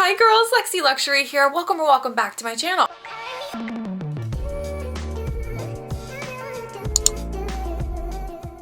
Hi girls, Lexi Luxury here. Welcome or welcome back to my channel.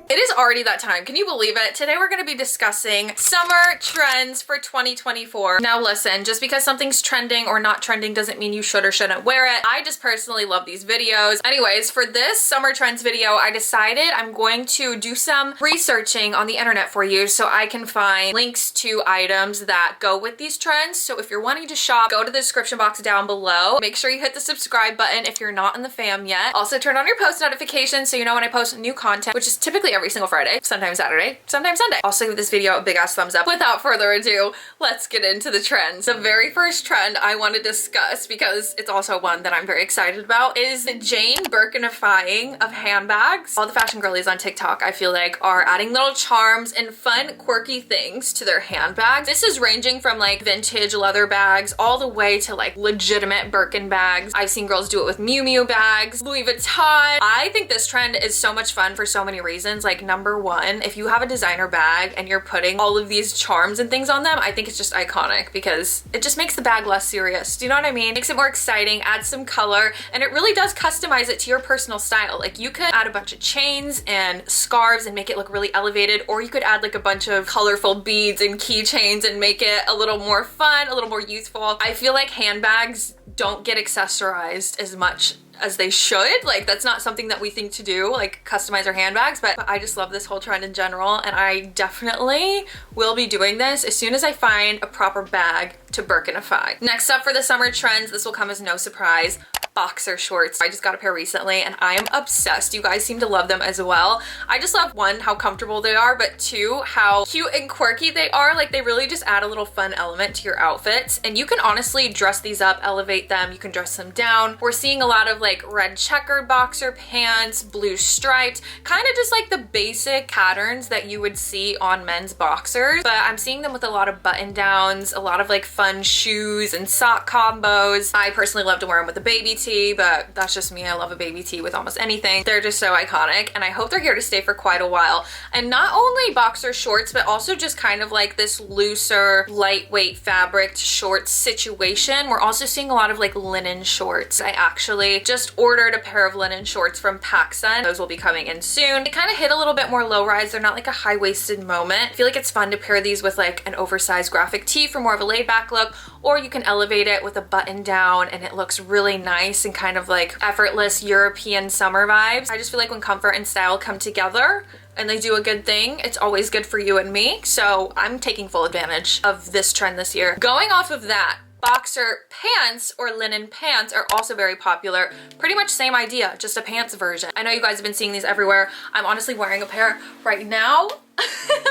It is already that time. Can you believe it? Today we're going to be discussing summer trends for 2024. Now listen, just because something's trending or not trending doesn't mean you should or shouldn't wear it. I just personally love these videos. Anyways, for this summer trends video, I decided I'm going to do some researching on the internet for you so I can find links to items that go with these trends. So if you're wanting to shop, go to the description box down below. Make sure you hit the subscribe button if you're not in the fam yet. Also turn on your post notifications so you know when I post new content, which is typically every single Friday, sometimes Saturday, sometimes Sunday. Also give this video a big ass thumbs up. Without further ado, let's get into the trends. The very first trend I want to discuss, because it's also one that I'm very excited about, is the Jane Birkinifying of handbags. All the fashion girlies on TikTok, I feel like, are adding little charms and fun, quirky things to their handbags. This is ranging from like vintage leather bags all the way to like legitimate Birkin bags. I've seen girls do it with Miu Miu bags, Louis Vuitton. I think this trend is so much fun for so many reasons. Like, number one, if you have a designer bag and you're putting all of these charms and things on them, I think it's just iconic because it just makes the bag less serious. Do you know what I mean? Makes it more exciting, adds some color, and it really does customize it to your personal style. Like, you could add a bunch of chains and scarves and make it look really elevated, or you could add like a bunch of colorful beads and keychains and make it a little more fun, a little more youthful. I feel like handbags don't get accessorized as much as they should. Like, that's not something that we think to do, like customize our handbags, but I just love this whole trend in general, and I definitely will be doing this as soon as I find a proper bag to Birkinify. Next up for the summer trends, this will come as no surprise, boxer shorts. I just got a pair recently and I am obsessed. You guys seem to love them as well. I just love, one, how comfortable they are, but two, how cute and quirky they are. Like, they really just add a little fun element to your outfits, and you can honestly dress these up, elevate them, you can dress them down. We're seeing a lot of like red checkered boxer pants, blue striped, kind of just like the basic patterns that you would see on men's boxers, but I'm seeing them with a lot of button downs, a lot of like fun shoes and sock combos. I personally love to wear them with a baby tee, but that's just me. I love a baby tee with almost anything. They're just so iconic, and I hope they're here to stay for quite a while. And not only boxer shorts, but also just kind of like this looser, lightweight fabric shorts situation. We're also seeing a lot of like linen shorts. I actually just ordered a pair of linen shorts from PacSun. Those will be coming in soon. They kind of hit a little bit more low rise. They're not like a high-waisted moment. I feel like it's fun to pair these with like an oversized graphic tee for more of a laid-back look, or you can elevate it with a button down and it looks really nice and kind of like effortless European summer vibes. I just feel like when comfort and style come together and they do a good thing, it's always good for you and me. So I'm taking full advantage of this trend this year. Going off of that, boxer pants or linen pants are also very popular. Pretty much same idea, just a pants version. I know you guys have been seeing these everywhere. I'm honestly wearing a pair right now.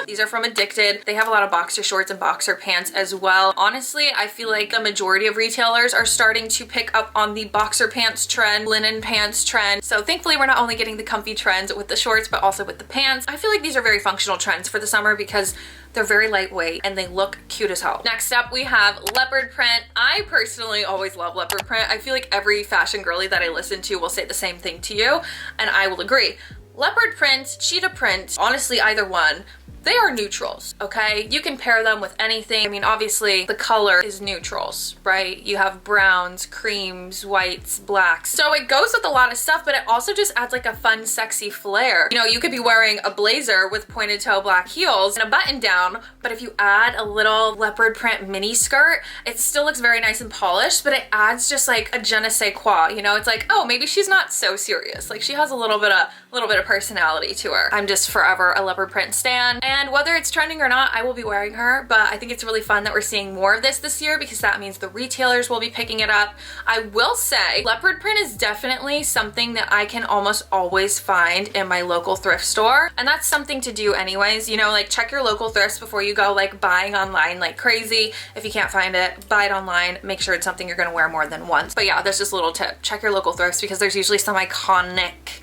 These are from Addicted. They have a lot of boxer shorts and boxer pants as well. Honestly, I feel like the majority of retailers are starting to pick up on the boxer pants trend, linen pants trend. So thankfully we're not only getting the comfy trends with the shorts, but also with the pants. I feel like these are very functional trends for the summer because they're very lightweight and they look cute as hell. Next up, we have leopard print. I personally always love leopard print. I feel like every fashion girly that I listen to will say the same thing to you, and I will agree. Leopard print, cheetah print, honestly either one, they are neutrals, okay? You can pair them with anything. I mean, obviously the color is neutrals, right? You have browns, creams, whites, blacks. So it goes with a lot of stuff, but it also just adds like a fun, sexy flair. You know, you could be wearing a blazer with pointed toe black heels and a button down, but if you add a little leopard print mini skirt, it still looks very nice and polished, but it adds just like a je ne sais quoi, you know? It's like, oh, maybe she's not so serious. Like, she has a little bit of personality to her. I'm just forever a leopard print stan. And whether it's trending or not, I will be wearing her, but I think it's really fun that we're seeing more of this year because that means the retailers will be picking it up. I will say leopard print is definitely something that I can almost always find in my local thrift store, and that's something to do anyways. You know, like, check your local thrifts before you go like buying online like crazy. If you can't find it, buy it online. Make sure it's something you're gonna wear more than once. But yeah, that's just a little tip. Check your local thrifts because there's usually some iconic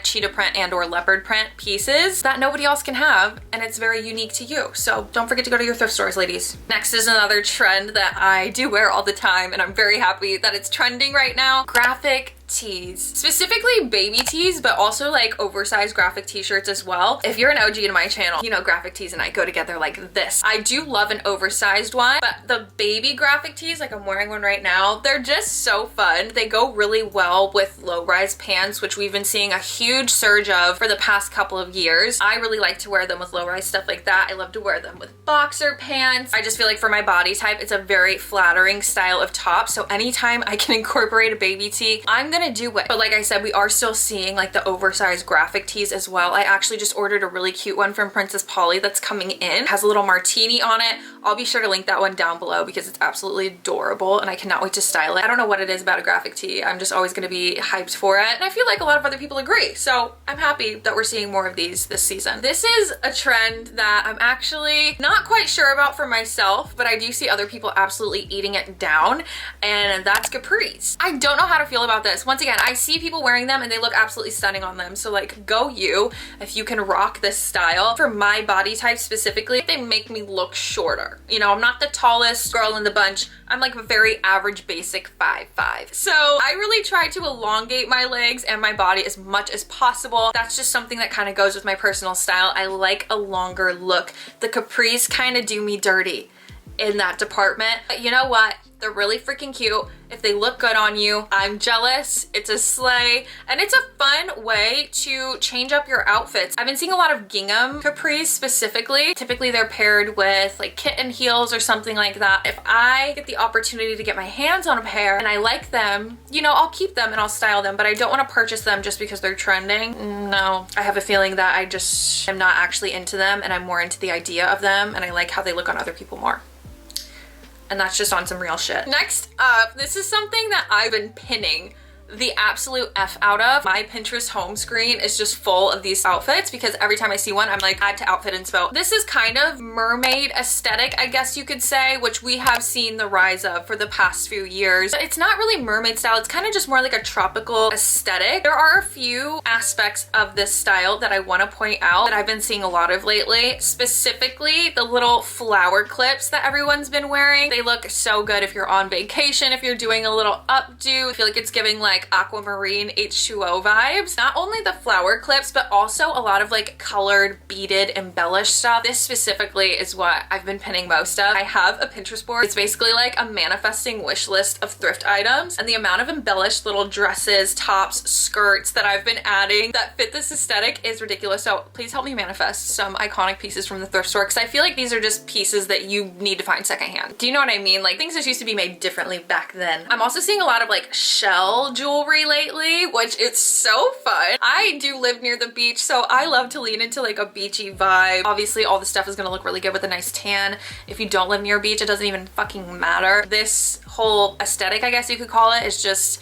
cheetah print and or leopard print pieces that nobody else can have, and it's very unique to you. So don't forget to go to your thrift stores, ladies. Next is another trend that I do wear all the time, and I'm very happy that it's trending right now. Graphic tees, specifically baby tees, but also like oversized graphic t-shirts as well. If you're an OG in my channel, you know graphic tees and I go together like this. I do love an oversized one, but the baby graphic tees, like I'm wearing one right now, they're just so fun. They go really well with low-rise pants, which we've been seeing a huge surge of for the past couple of years. I really like to wear them with low-rise stuff like that. I love to wear them with boxer pants. I just feel like for my body type, it's a very flattering style of top. So anytime I can incorporate a baby tee, I'm gonna do it. But like I said, we are still seeing like the oversized graphic tees as well. I actually just ordered a really cute one from Princess Polly that's coming in. It has a little martini on it. I'll be sure to link that one down below because it's absolutely adorable and I cannot wait to style it. I don't know what it is about a graphic tee. I'm just always gonna be hyped for it. And I feel like a lot of other people agree. So I'm happy that we're seeing more of these this season. This is a trend that I'm actually not quite sure about for myself, but I do see other people absolutely eating it down, and that's Capris. I don't know how to feel about this. Once again, I see people wearing them and they look absolutely stunning on them. So like, go you if you can rock this style. For my body type specifically, they make me look shorter. You know, I'm not the tallest girl in the bunch. I'm like a very average basic 5'5". So I really try to elongate my legs and my body as much as possible. That's just something that kind of goes with my personal style. I like a longer look. The Capris kind of do me dirty in that department. But you know what? They're really freaking cute. If they look good on you, I'm jealous. It's a slay, and it's a fun way to change up your outfits. I've been seeing a lot of gingham capris specifically. Typically they're paired with like kitten heels or something like that. If I get the opportunity to get my hands on a pair and I like them, you know, I'll keep them and I'll style them, but I don't want to purchase them just because they're trending. No, I have a feeling that I just am not actually into them, and I'm more into the idea of them, and I like how they look on other people more. And that's just on some real shit. Next up, this is something that I've been pinning the absolute F out of. My Pinterest home screen is just full of these outfits because every time I see one, I'm like, add to outfit inspo. This is kind of mermaid aesthetic, I guess you could say, which we have seen the rise of for the past few years. But it's not really mermaid style. It's kind of just more like a tropical aesthetic. There are a few aspects of this style that I want to point out that I've been seeing a lot of lately. Specifically, the little flower clips that everyone's been wearing. They look so good if you're on vacation, if you're doing a little updo. I feel like it's giving like aquamarine H2O vibes. Not only the flower clips, but also a lot of like colored, beaded, embellished stuff. This specifically is what I've been pinning most of. I have a Pinterest board. It's basically like a manifesting wish list of thrift items, and the amount of embellished little dresses, tops, skirts that I've been adding that fit this aesthetic is ridiculous. So please help me manifest some iconic pieces from the thrift store, because I feel like these are just pieces that you need to find secondhand. Do you know what I mean? Like, things just used to be made differently back then. I'm also seeing a lot of like shell jewelry lately, which is so fun. I do live near the beach, so I love to lean into like a beachy vibe. Obviously all the stuff is gonna look really good with a nice tan. If you don't live near a beach, it doesn't even fucking matter. This whole aesthetic, I guess you could call it, is just,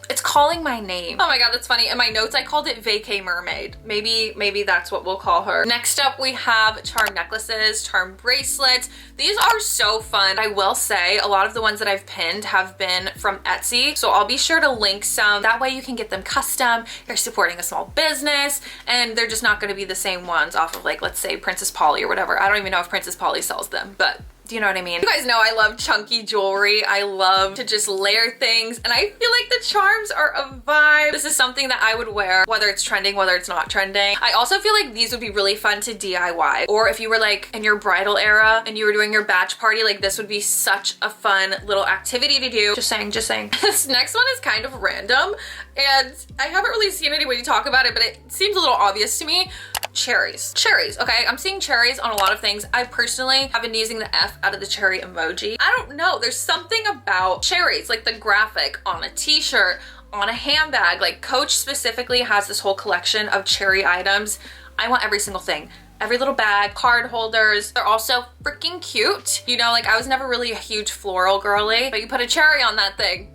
it's calling my name. Oh my god, that's funny. In my notes, I called it Vacay Mermaid. Maybe that's what we'll call her. Next up, we have charm necklaces, charm bracelets. These are so fun. I will say a lot of the ones that I've pinned have been from Etsy, so I'll be sure to link some. That way you can get them custom. You're supporting a small business, and they're just not gonna be the same ones off of like, let's say Princess Polly or whatever. I don't even know if Princess Polly sells them, but do you know what I mean? You guys know I love chunky jewelry. I love to just layer things, and I feel like the charms are a vibe. This is something that I would wear, whether it's trending, whether it's not trending. I also feel like these would be really fun to DIY, or if you were like in your bridal era and you were doing your batch party, like this would be such a fun little activity to do. Just saying, just saying. This next one is kind of random, and I haven't really seen anybody talk about it, but it seems a little obvious to me. Cherries. Cherries, okay? I'm seeing cherries on a lot of things. I personally have been using the F out of the cherry emoji. I don't know, there's something about cherries, like the graphic on a t-shirt, on a handbag. Like Coach specifically has this whole collection of cherry items. I want every single thing. Every little bag, card holders. They're also freaking cute. You know, like I was never really a huge floral girly, but you put a cherry on that thing,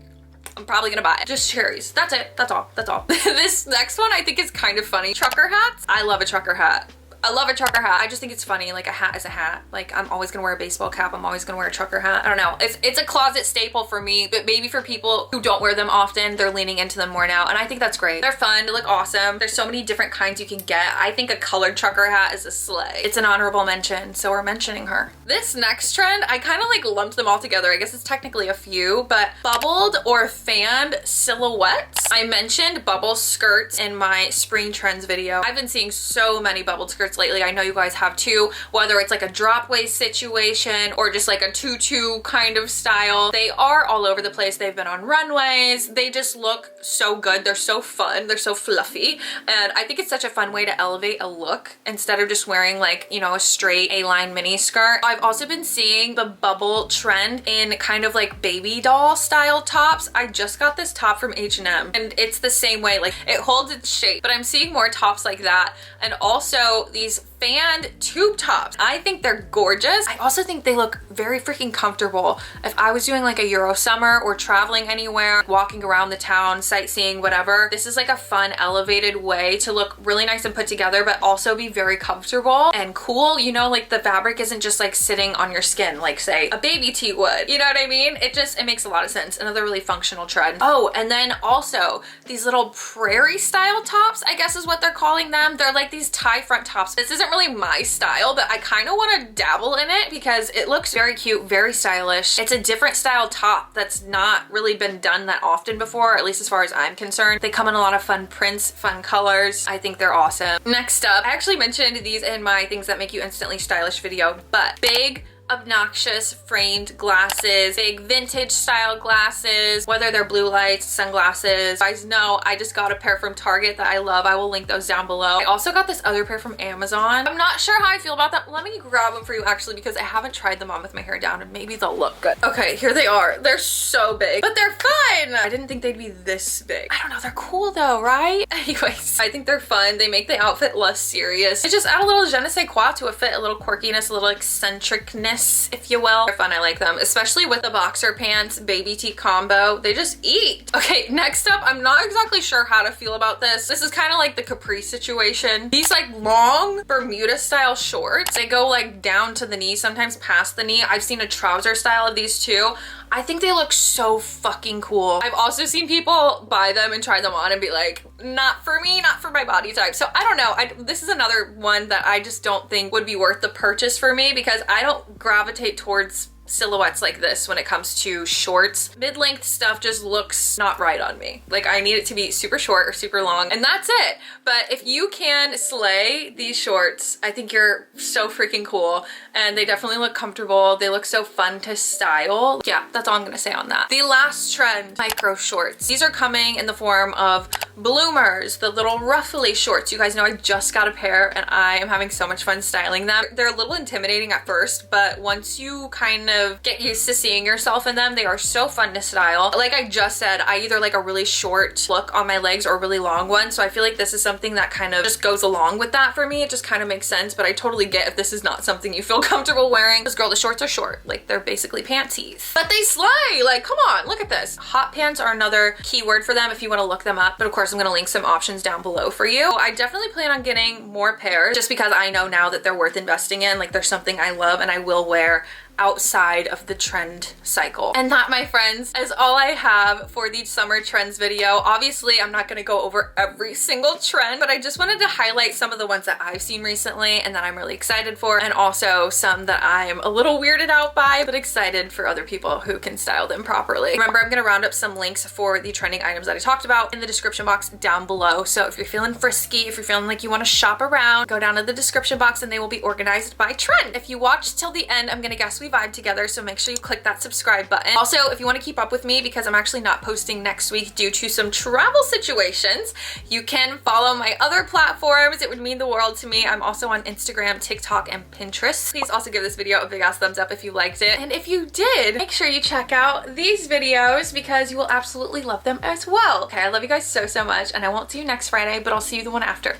I'm probably gonna buy it. Just cherries. That's it. That's all. That's all. This next one I think is kind of funny. Trucker hats. I love a trucker hat. I love a trucker hat. I just think it's funny. Like, a hat is a hat. Like, I'm always gonna wear a baseball cap. I'm always gonna wear a trucker hat. I don't know. It's a closet staple for me, but maybe for people who don't wear them often, they're leaning into them more now. And I think that's great. They're fun. They look awesome. There's so many different kinds you can get. I think a colored trucker hat is a slay. It's an honorable mention, so we're mentioning her. This next trend, I kind of like lumped them all together. I guess it's technically a few, but bubbled or fanned silhouettes. I mentioned bubble skirts in my spring trends video. I've been seeing so many bubbled skirts lately. I know you guys have too, whether it's like a drop waist situation or just like a tutu kind of style. They are all over the place. They've been on runways. They just look so good. They're so fun. They're so fluffy. And I think it's such a fun way to elevate a look instead of just wearing like, you know, a straight A-line mini skirt. I've also been seeing the bubble trend in kind of like baby doll style tops. I just got this top from H&M and it's the same way. Like, it holds its shape, but I'm seeing more tops like that. And also these fanned tube tops. I think they're gorgeous. I also think they look very freaking comfortable. If I was doing like a Euro summer or traveling anywhere, walking around the town, sightseeing, whatever, this is like a fun, elevated way to look really nice and put together, but also be very comfortable and cool. You know, like the fabric isn't just like sitting on your skin, like say a baby tee would. You know what I mean? It makes a lot of sense. Another really functional trend. Oh, and then also these little prairie style tops, I guess is what they're calling them. They're like these tie front tops. This isn't really my style, but I kind of want to dabble in it because it looks very cute, very stylish. It's a different style top that's not really been done that often before, at least as far as I'm concerned. They come in a lot of fun prints, fun colors. I think they're awesome. Next up, I actually mentioned these in my things that make you instantly stylish video, but big obnoxious framed glasses, big vintage style glasses, whether they're blue lights, sunglasses. You guys know I just got a pair from Target that I love. I will link those down below. I also got this other pair from Amazon. I'm not sure how I feel about them. Let me grab them for you actually because I haven't tried them on with my hair down and maybe they'll look good. Okay, here they are. They're so big, but they're fun. I didn't think they'd be this big. I don't know, they're cool though, right? Anyways, I think they're fun. They make the outfit less serious. They just add a little je ne sais quoi to a fit, a little quirkiness, a little eccentricness, if you will. They're fun. I like them, especially with the boxer pants baby tee combo. They just eat. Okay, next up, I'm not exactly sure how to feel about this. This is kind of like the Capris situation. These like long Bermuda style shorts. They go like down to the knee, sometimes past the knee. I've seen a trouser style of these too. I think they look so fucking cool. I've also seen people buy them and try them on and be like, not for me, not for my body type. So I don't know. This is another one that I just don't think would be worth the purchase for me because I don't gravitate towards silhouettes like this when it comes to shorts. Mid-length stuff just looks not right on me. Like, I need it to be super short or super long and that's it. But if you can slay these shorts, I think you're so freaking cool and they definitely look comfortable. They look so fun to style. Yeah, that's all I'm gonna say on that. The last trend, micro shorts. These are coming in the form of bloomers, the little ruffly shorts. You guys know I just got a pair and I am having so much fun styling them. They're a little intimidating at first, but once you kind of get used to seeing yourself in them, they are so fun to style. Like I just said, I either like a really short look on my legs or a really long one, so I feel like this is something that kind of just goes along with that for me. It just kind of makes sense, but I totally get if this is not something you feel comfortable wearing. Because girl, the shorts are short. Like, they're basically panties. But they slay! Like, come on, look at this. Hot pants are another keyword for them if you want to look them up, but of course I'm gonna link some options down below for you. I definitely plan on getting more pairs just because I know now that they're worth investing in. Like, they're something I love and I will wear outside of the trend cycle. And that, my friends, is all I have for the summer trends video. Obviously, I'm not gonna go over every single trend, but I just wanted to highlight some of the ones that I've seen recently and that I'm really excited for, and also some that I'm a little weirded out by, but excited for other people who can style them properly. Remember, I'm gonna round up some links for the trending items that I talked about in the description box down below. So if you're feeling frisky, if you're feeling like you wanna shop around, go down to the description box and they will be organized by trend. If you watched till the end, I'm gonna guess we vibe together, so make sure you click that subscribe button. Also, if you want to keep up with me, because I'm actually not posting next week due to some travel situations, you can follow my other platforms. It would mean the world to me. I'm also on Instagram, TikTok, and Pinterest. Please also give this video a big ass thumbs up if you liked it. And if you did, make sure you check out these videos because you will absolutely love them as well. Okay, I love you guys so, so much, and I won't see you next Friday, but I'll see you the one after.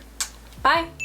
Bye.